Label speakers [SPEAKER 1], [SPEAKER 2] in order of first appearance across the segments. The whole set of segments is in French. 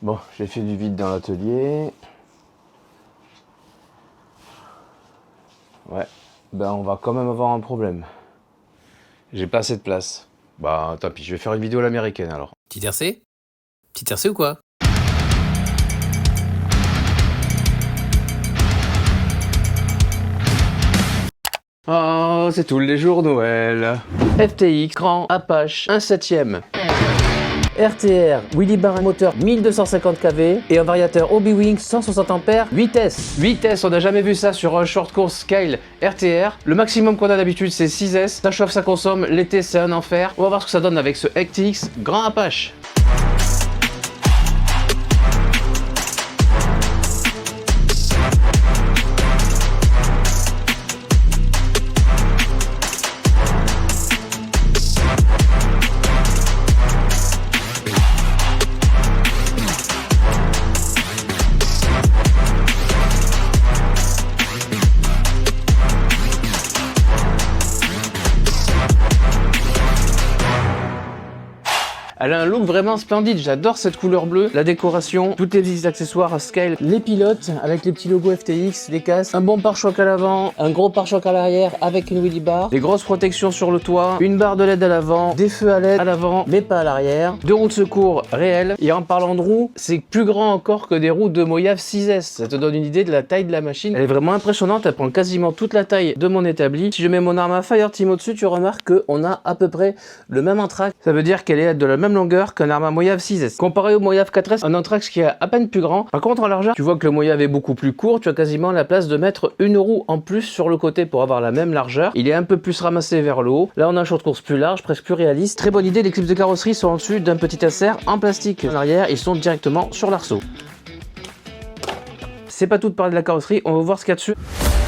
[SPEAKER 1] Bon, j'ai fait du vide dans l'atelier. Ouais, ben on va quand même avoir un problème. J'ai pas assez de place. Bah tant pis, je vais faire une vidéo à l'américaine alors.
[SPEAKER 2] Petit RC? Petit RC ou quoi?
[SPEAKER 1] Oh, c'est tous les jours Noël. FTX, Grand, Apache, 1/7. RTR, Willy Bar moteur 1250 kV et un variateur Hobby-Wing 160 A 8S. 8S, on n'a jamais vu ça sur un short course scale RTR. Le maximum qu'on a d'habitude c'est 6S. Ça chauffe, ça consomme, l'été c'est un enfer. On va voir ce que ça donne avec ce FTX Grand Apache. Elle a un look vraiment splendide, j'adore cette couleur bleue, la décoration, tous les petits accessoires à scale, les pilotes avec les petits logos FTX, les casques, un bon pare-choc à l'avant, un gros pare-choc à l'arrière avec une wheelie bar, des grosses protections sur le toit, une barre de LED à l'avant, des feux à LED à l'avant mais pas à l'arrière, deux roues de secours réelles, et en parlant de roues, c'est plus grand encore que des roues de Moyave 6S, ça te donne une idée de la taille de la machine, elle est vraiment impressionnante, elle prend quasiment toute la taille de mon établi. Si je mets mon arme à Fireteam au-dessus, tu remarques qu'on a à peu près le même entraque, ça veut dire qu'elle est de la même longueur qu'un Arrma Moyave 6S. Comparé au Moyave 4S, un entraxe qui est à peine plus grand. Par contre en largeur, tu vois que le Moyave est beaucoup plus court, tu as quasiment la place de mettre une roue en plus sur le côté pour avoir la même largeur. Il est un peu plus ramassé vers le haut. Là on a un short course plus large, presque plus réaliste. Très bonne idée, les clips de carrosserie sont en dessus d'un petit insert en plastique. En arrière, ils sont directement sur l'arceau. C'est pas tout de parler de la carrosserie, on va voir ce qu'il y a dessus.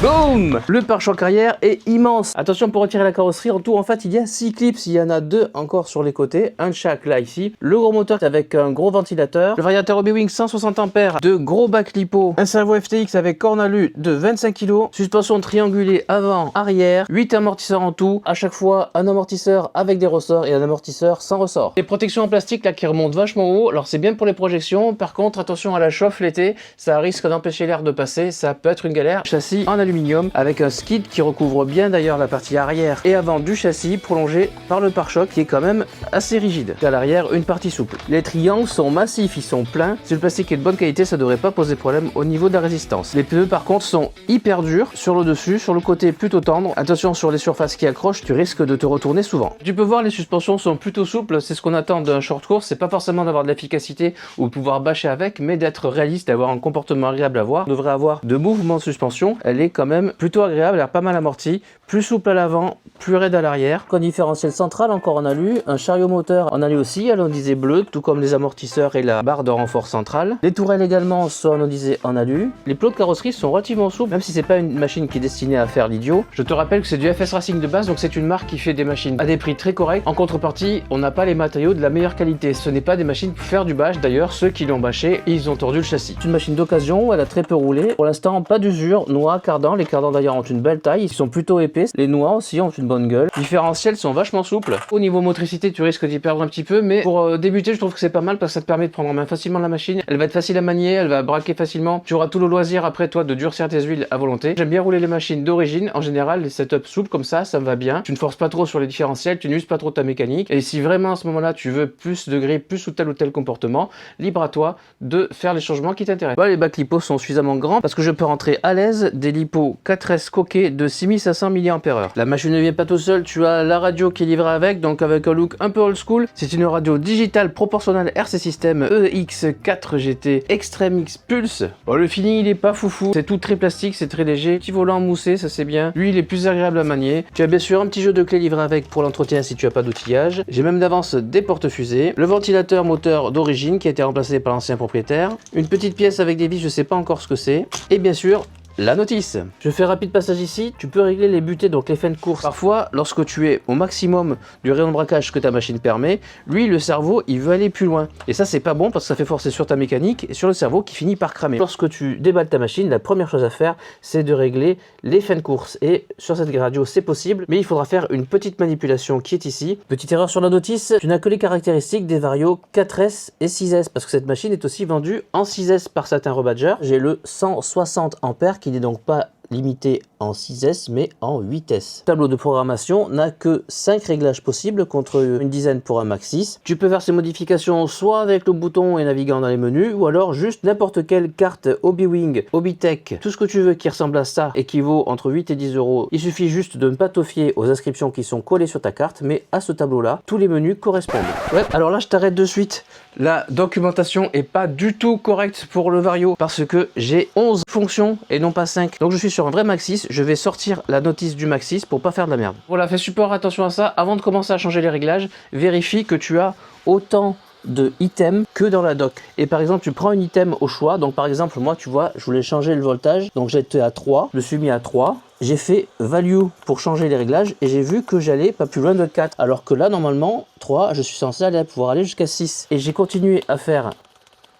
[SPEAKER 1] Boum! Le pare-choc arrière est immense. Attention, pour retirer la carrosserie, en tout, en fait, il y a 6 clips. Il y en a 2 encore sur les côtés, un de chaque là, ici. Le gros moteur avec un gros ventilateur. Le variateur Hobby-Wing 160 A, de gros bacs lipo. Un servo FTX avec corne alu de 25 kg. Suspension triangulée avant, arrière. 8 amortisseurs en tout. À chaque fois, un amortisseur avec des ressorts et un amortisseur sans ressort. Les protections en plastique là qui remontent vachement haut. Alors, c'est bien pour les projections. Par contre, attention à la chauffe l'été. Ça risque d'empêcher l'air de passer. Ça peut être une galère. Châssis en aluminium avec un skid qui recouvre bien d'ailleurs la partie arrière et avant du châssis, prolongé par le pare-choc qui est quand même assez rigide. À l'arrière, une partie souple. Les triangles sont massifs, ils sont pleins. Si le plastique est de bonne qualité, ça devrait pas poser problème au niveau de la résistance. Les pneus par contre sont hyper durs sur le dessus, sur le côté plutôt tendre. Attention sur les surfaces qui accrochent, tu risques de te retourner souvent. Tu peux voir les suspensions sont plutôt souples, c'est ce qu'on attend d'un short course. C'est pas forcément d'avoir de l'efficacité ou de pouvoir bâcher avec, mais d'être réaliste, d'avoir un comportement agréable à voir. On devrait avoir de mouvements de suspension, elle est quand même plutôt agréable, elle a pas mal amorti, plus souple à l'avant, plus raide à l'arrière. Con différentiel central encore en alu, un chariot moteur en alu aussi, anodisé bleu, tout comme les amortisseurs et la barre de renfort centrale. Les tourelles également sont anodisées en alu. Les plots de carrosserie sont relativement souples, même si c'est pas une machine qui est destinée à faire l'idiot. Je te rappelle que c'est du FS Racing de base, donc c'est une marque qui fait des machines à des prix très corrects. En contrepartie, on n'a pas les matériaux de la meilleure qualité. Ce n'est pas des machines pour faire du bâche, d'ailleurs ceux qui l'ont bâché, ils ont tordu le châssis. C'est une machine d'occasion, elle a très peu roulé. Pour l'instant, pas d'usure, noix, cardans, les cardans d'ailleurs ont une belle taille, ils sont plutôt épais, les noix aussi ont une bonne gueule, les différentiels sont vachement souples. Au niveau motricité tu risques d'y perdre un petit peu, mais pour débuter je trouve que c'est pas mal parce que ça te permet de prendre en main facilement la machine, elle va être facile à manier, elle va braquer facilement, tu auras tout le loisir après toi de durcir tes huiles à volonté. J'aime bien rouler les machines d'origine, en général les setups souples comme ça me va bien, tu ne forces pas trop sur les différentiels, tu n'uses pas trop ta mécanique, et si vraiment à ce moment là tu veux plus de grip, plus ou tel comportement, libre à toi de faire les changements qui t'intéressent. Voilà, les bacs lipos sont suffisamment grands parce que je peux rentrer à l'aise des lipos 4S coquets de 6500 mAh. La machine ne vient pas tout seul, tu as la radio qui est livrée avec, donc avec un look un peu old school. C'est une radio digitale proportionnelle RC System EX4 GT Extreme X Pulse. Bon, le feeling il est pas foufou, c'est tout très plastique, c'est très léger. Petit volant moussé, ça c'est bien. Lui il est plus agréable à manier. Tu as bien sûr un petit jeu de clés livré avec pour l'entretien si tu as pas d'outillage. J'ai même d'avance des porte-fusées. Le ventilateur moteur d'origine qui a été remplacé par l'ancien propriétaire. Une petite pièce avec des vis, je sais pas encore ce que c'est. Et bien sûr, la notice. Je fais rapide passage ici, tu peux régler les butées, donc les fins de course. Parfois, lorsque tu es au maximum du rayon de braquage que ta machine permet, lui, le cerveau, il veut aller plus loin. Et ça, c'est pas bon parce que ça fait forcer sur ta mécanique et sur le cerveau qui finit par cramer. Lorsque tu déballes ta machine, la première chose à faire, c'est de régler les fins de course. Et sur cette radio, c'est possible, mais il faudra faire une petite manipulation qui est ici. Petite erreur sur la notice, tu n'as que les caractéristiques des varios 4S et 6S parce que cette machine est aussi vendue en 6S par certains rebadgers. J'ai le 160 ampères qui n'est donc pas limité en 6S mais en 8S. Le tableau de programmation n'a que 5 réglages possibles contre une dizaine pour un Max 6. Tu peux faire ces modifications soit avec le bouton et naviguant dans les menus ou alors juste n'importe quelle carte Hobbywing, Hobbytech, tout ce que tu veux qui ressemble à ça et qui vaut entre 8 et 10 euros. Il suffit juste de ne pas te fier aux inscriptions qui sont collées sur ta carte mais à ce tableau là, tous les menus correspondent. Ouais, alors là je t'arrête de suite. La documentation est pas du tout correcte pour le Vario parce que j'ai 11 fonctions et non pas 5. Donc je suis sur un vrai Max 6, je vais sortir la notice du Max 6 pour pas faire de la merde. Voilà, fais super attention à ça. Avant de commencer à changer les réglages, vérifie que tu as autant de items que dans la doc. Et par exemple, tu prends un item au choix. Donc par exemple, moi, tu vois, je voulais changer le voltage. Donc j'étais à 3, je me suis mis à 3. J'ai fait value pour changer les réglages et j'ai vu que j'allais pas plus loin de 4. Alors que là, normalement, 3, je suis censé pouvoir aller jusqu'à 6. Et j'ai continué à faire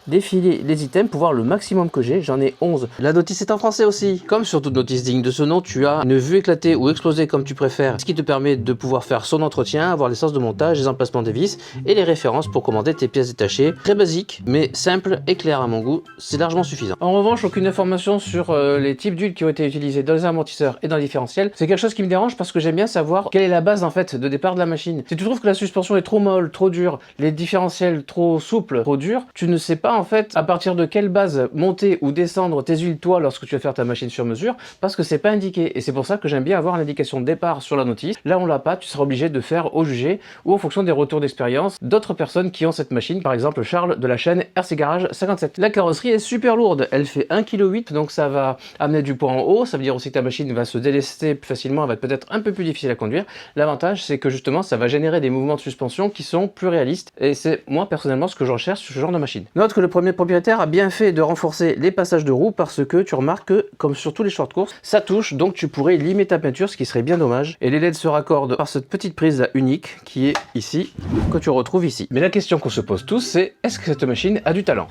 [SPEAKER 1] défiler les items pour voir le maximum que j'ai. J'en ai 11. La notice est en français aussi. Comme sur toute notice digne de ce nom, tu as une vue éclatée ou explosée comme tu préfères, ce qui te permet de pouvoir faire son entretien, avoir les sens de montage, les emplacements des vis et les références pour commander tes pièces détachées. Très basique, mais simple et clair à mon goût. C'est largement suffisant. En revanche, aucune information sur les types d'huile qui ont été utilisés dans les amortisseurs et dans les différentiels. C'est quelque chose qui me dérange parce que j'aime bien savoir quelle est la base en fait de départ de la machine. Si tu trouves que la suspension est trop molle, trop dure, les différentiels trop souples, trop durs, tu ne sais pas en fait à partir de quelle base monter ou descendre tes huiles toi lorsque tu vas faire ta machine sur mesure parce que c'est pas indiqué et c'est pour ça que j'aime bien avoir l'indication de départ sur la notice. Là on l'a pas, tu seras obligé de faire au jugé ou en fonction des retours d'expérience d'autres personnes qui ont cette machine, par exemple Charles de la chaîne RC Garage 57. La carrosserie est super lourde, elle fait 1,8 kg donc ça va amener du poids en haut, ça veut dire aussi que ta machine va se délester plus facilement, elle va peut-être un peu plus difficile à conduire. L'avantage c'est que justement ça va générer des mouvements de suspension qui sont plus réalistes et c'est moi personnellement ce que je recherche sur ce genre de machine. Note que le premier propriétaire a bien fait de renforcer les passages de roues parce que tu remarques que, comme sur tous les short courses, ça touche, donc tu pourrais limer ta peinture, ce qui serait bien dommage. Et les LED se raccordent par cette petite prise là unique qui est ici, que tu retrouves ici. Mais la question qu'on se pose tous, c'est est-ce que cette machine a du talent?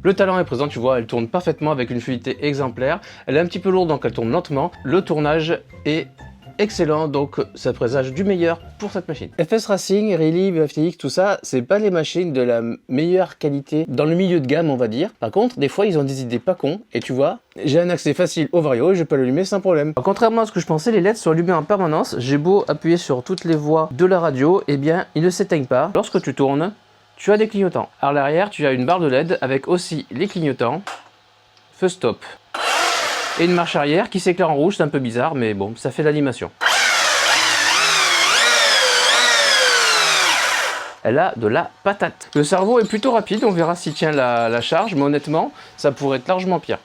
[SPEAKER 1] Le talent est présent, tu vois, elle tourne parfaitement avec une fluidité exemplaire. Elle est un petit peu lourde, donc elle tourne lentement. Le tournage est excellent, donc ça présage du meilleur pour cette machine. FS Racing, Rally, FTX, tout ça, c'est pas les machines de la meilleure qualité dans le milieu de gamme, on va dire. Par contre, des fois, ils ont des idées pas cons, et tu vois, j'ai un accès facile au Vario et je peux l'allumer sans problème. Alors, contrairement à ce que je pensais, les LED sont allumés en permanence. J'ai beau appuyer sur toutes les voies de la radio, eh bien, ils ne s'éteignent pas. Lorsque tu tournes, tu as des clignotants. À l'arrière, tu as une barre de LED avec aussi les clignotants, feu stop. Et une marche arrière qui s'éclaire en rouge, c'est un peu bizarre, mais bon, ça fait l'animation. Elle a de la patate. Le cerveau est plutôt rapide, on verra s'il tient la charge, mais honnêtement, ça pourrait être largement pire.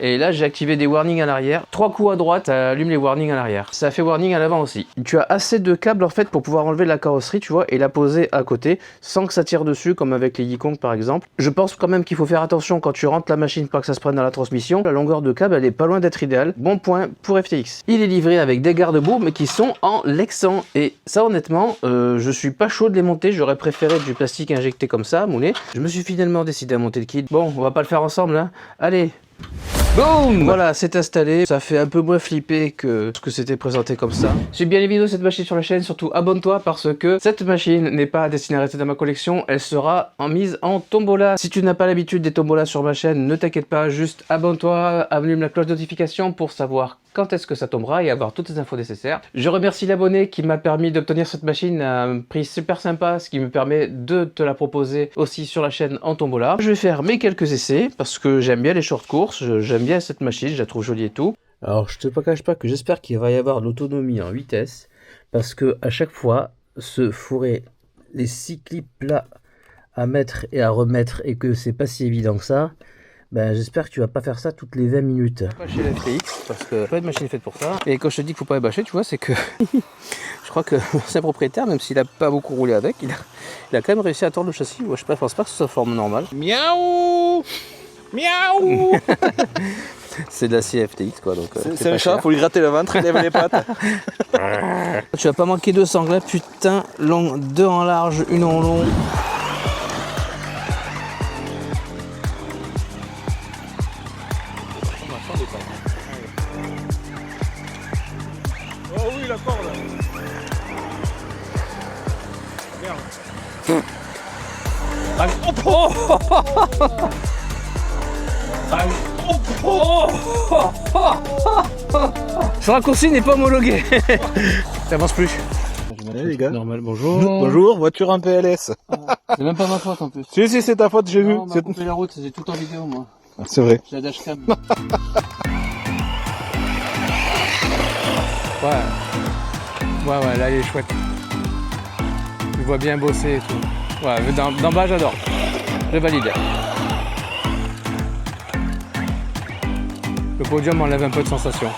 [SPEAKER 1] Et là, j'ai activé des warnings à l'arrière. 3 coups à droite, ça allume les warnings à l'arrière. Ça fait warning à l'avant aussi. Tu as assez de câbles en fait pour pouvoir enlever la carrosserie, tu vois, et la poser à côté sans que ça tire dessus, comme avec les Yikong par exemple. Je pense quand même qu'il faut faire attention quand tu rentres la machine, pas que ça se prenne dans la transmission. La longueur de câble, elle est pas loin d'être idéale. Bon point pour FTX. Il est livré avec des garde-boue, mais qui sont en Lexan. Et ça, honnêtement, je suis pas chaud de les monter. J'aurais préféré du plastique injecté comme ça, moulé. Je me suis finalement décidé à monter le kit. Bon, on va pas le faire ensemble, hein. Allez. Boum! Voilà, c'est installé. Ça fait un peu moins flipper que ce que c'était présenté comme ça. J'ai bien les vidéos de cette machine sur la chaîne, surtout abonne-toi parce que cette machine n'est pas destinée à rester dans ma collection, elle sera mise en tombola. Si tu n'as pas l'habitude des tombolas sur ma chaîne, ne t'inquiète pas, juste abonne-toi, allume la cloche de notification pour savoir quand est-ce que ça tombera et avoir toutes les infos nécessaires. Je remercie l'abonné qui m'a permis d'obtenir cette machine à un prix super sympa, ce qui me permet de te la proposer aussi sur la chaîne en tombola. Je vais faire mes quelques essais parce que j'aime bien les short courses, j'aime bien cette machine, je la trouve jolie et tout. Alors je te cache pas que j'espère qu'il va y avoir l'autonomie en vitesse parce que à chaque fois se fourrer les 6 clips là à mettre et à remettre et que c'est pas si évident que ça, ben j'espère que tu vas pas faire ça toutes les 20 minutes. Bâcher la FTX parce que pas de machine faite pour ça. Et quand je te dis qu'il faut pas les bâcher, tu vois, c'est que je crois que c'est un propriétaire, même s'il a pas beaucoup roulé avec, il a quand même réussi à tordre le châssis. Ouais, je pense pas que ce soit forme normale. Miaou!
[SPEAKER 3] Miaou.
[SPEAKER 1] C'est de la CFTX quoi. Donc,
[SPEAKER 3] C'est un chat, faut lui gratter le ventre, il lève les pattes.
[SPEAKER 1] Tu vas pas manquer 2 sangles là, putain, long, 2 en large, 1 en long.
[SPEAKER 3] Oh oui, la corde. Merde.
[SPEAKER 1] Ce raccourci n'est pas homologué. T'avances plus.
[SPEAKER 3] Salut les gars.
[SPEAKER 1] Normal, bonjour.
[SPEAKER 3] Bonjour, voiture en PLS.
[SPEAKER 1] C'est même pas ma faute en plus.
[SPEAKER 3] Si, c'est ta faute, j'ai vu.
[SPEAKER 1] Non, on m'a coupé la route, j'ai tout en vidéo moi.
[SPEAKER 3] C'est vrai.
[SPEAKER 1] J'ai la dashcam. Ouais, là il est chouette. Je vois bien bosser et tout. Ouais, d'en bas j'adore. Je valide. Le podium enlève un peu de sensation.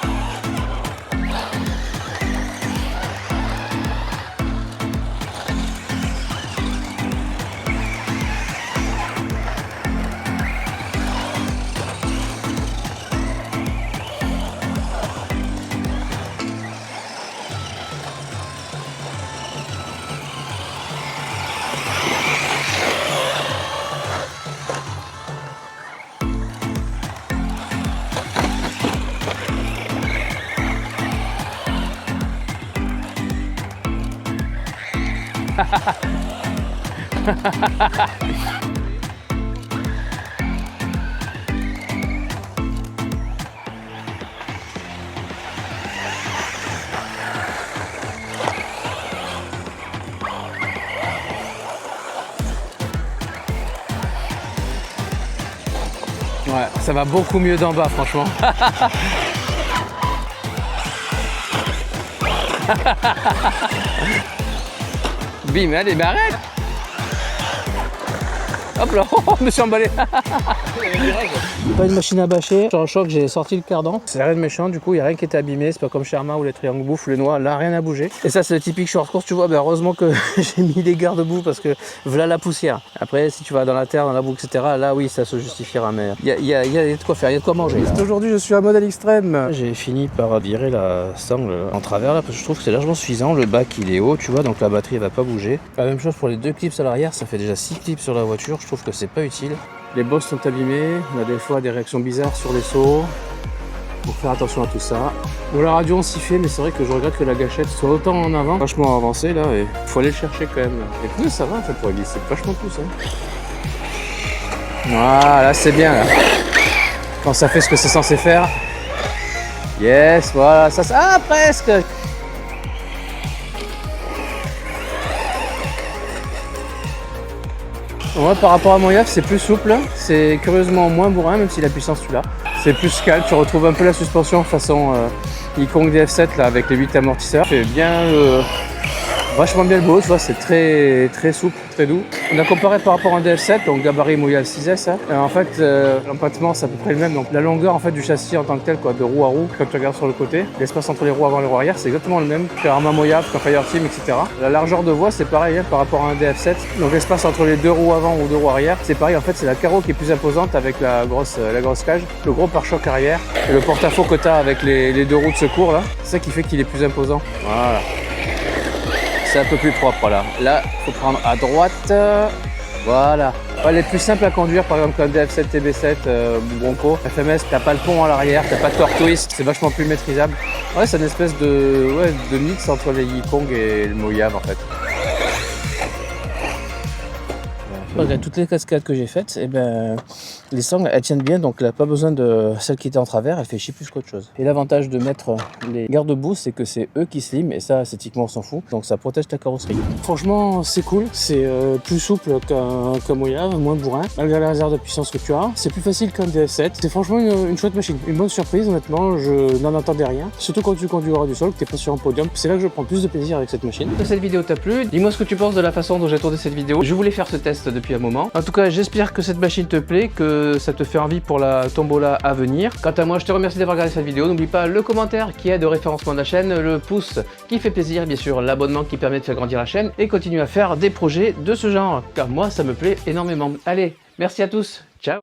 [SPEAKER 1] Ouais, ça va beaucoup mieux d'en bas, franchement. Bim, allez, mais arrête! Hop là, je me suis emballé. Pas une machine à bâcher. Sur le choc, j'ai sorti le cardan. C'est rien de méchant, du coup, il n'y a rien qui était abîmé. C'est pas comme chez Arma ou les triangles bouffe ou les noix. Là, rien n'a bougé. Et ça, c'est le typique short course. Tu vois, ben, heureusement que j'ai mis des garde-boue parce que voilà la poussière. Après, si tu vas dans la terre, dans la boue, etc., là, oui, ça se justifiera. Mais il y a de quoi faire, il y a de quoi manger. Aujourd'hui, je suis à modèle extrême. J'ai fini par virer la sangle en travers là parce que je trouve que c'est largement suffisant. Le bac, il est haut, tu vois, donc la batterie, elle va pas bouger. La même chose pour les 2 clips à l'arrière. Ça fait déjà 6 clips sur la voiture. Je trouve que c'est pas utile. Les bosses sont abîmées, on a des fois des réactions bizarres sur les sauts. Faut faire attention à tout ça. Bon, la radio on s'y fait, mais c'est vrai que je regrette que la gâchette soit autant en avant. Vachement avancé là, et faut aller le chercher quand même. Les pneus ça va en fait, pour glisser vachement plus. Hein. Voilà, c'est bien là. Quand ça fait ce que c'est censé faire. Yes, voilà, ça. Ah, presque! Ouais, par rapport à mon YAF, c'est plus souple, c'est curieusement moins bourrin, même si la puissance tu l'as. C'est plus calme, tu retrouves un peu la suspension façon Ikong DF7 là, avec les 8 amortisseurs. C'est bien, vachement bien le boulot, tu vois, c'est très souple, très doux. On a comparé par rapport à un DF7, donc gabarit Moyal 6S. Hein. En fait, l'empattement c'est à peu près le même, donc la longueur en fait du châssis en tant que tel, quoi, de roue à roue, quand tu regardes sur le côté, l'espace entre les roues avant et les roues arrière, c'est exactement le même que Arma Moyal, que Fireteam, etc. La largeur de voie c'est pareil hein, par rapport à un DF7, donc l'espace entre les 2 roues avant ou 2 roues arrière, c'est pareil, en fait c'est la carreau qui est plus imposante avec la grosse cage, le gros pare-choc arrière et le porte-à-faux que tu as avec les 2 roues de secours là, c'est ça qui fait qu'il est plus imposant. Voilà. C'est un peu plus propre là. Là, il faut prendre à droite. Voilà. Elle est plus simple à conduire, par exemple, qu'un DF7 TB7 Bronco. FMS, t'as pas le pont à l'arrière, t'as pas de torque twist, c'est vachement plus maîtrisable. Ouais, c'est une espèce de mix entre les Yikong et le Moyave en fait. Malgré toutes les cascades que j'ai faites, eh ben, les sangles elles tiennent bien, donc elle n'a pas besoin de celle qui était en travers, elle fait chier plus qu'autre chose. Et l'avantage de mettre les garde-boue, c'est que c'est eux qui sliment, et ça esthétiquement on s'en fout, donc ça protège ta carrosserie. Franchement c'est cool, c'est plus souple qu'un Moyave, moins bourrin, malgré la réserve de puissance que tu as. C'est plus facile qu'un DF7, c'est franchement une chouette machine, une bonne surprise honnêtement, je n'en attendais rien. Surtout quand tu conduiras du sol, que tu n'es pas sur un podium, c'est là que je prends plus de plaisir avec cette machine. Si cette vidéo t'a plu, dis-moi ce que tu penses de la façon dont j'ai tourné cette vidéo. Je voulais faire ce test depuis un moment. En tout cas, j'espère que cette machine te plaît, que ça te fait envie pour la tombola à venir. Quant à moi, je te remercie d'avoir regardé cette vidéo. N'oublie pas le commentaire qui aide au référencement de la chaîne, le pouce qui fait plaisir, bien sûr, l'abonnement qui permet de faire grandir la chaîne et continue à faire des projets de ce genre, car moi, ça me plaît énormément. Allez, merci à tous, ciao!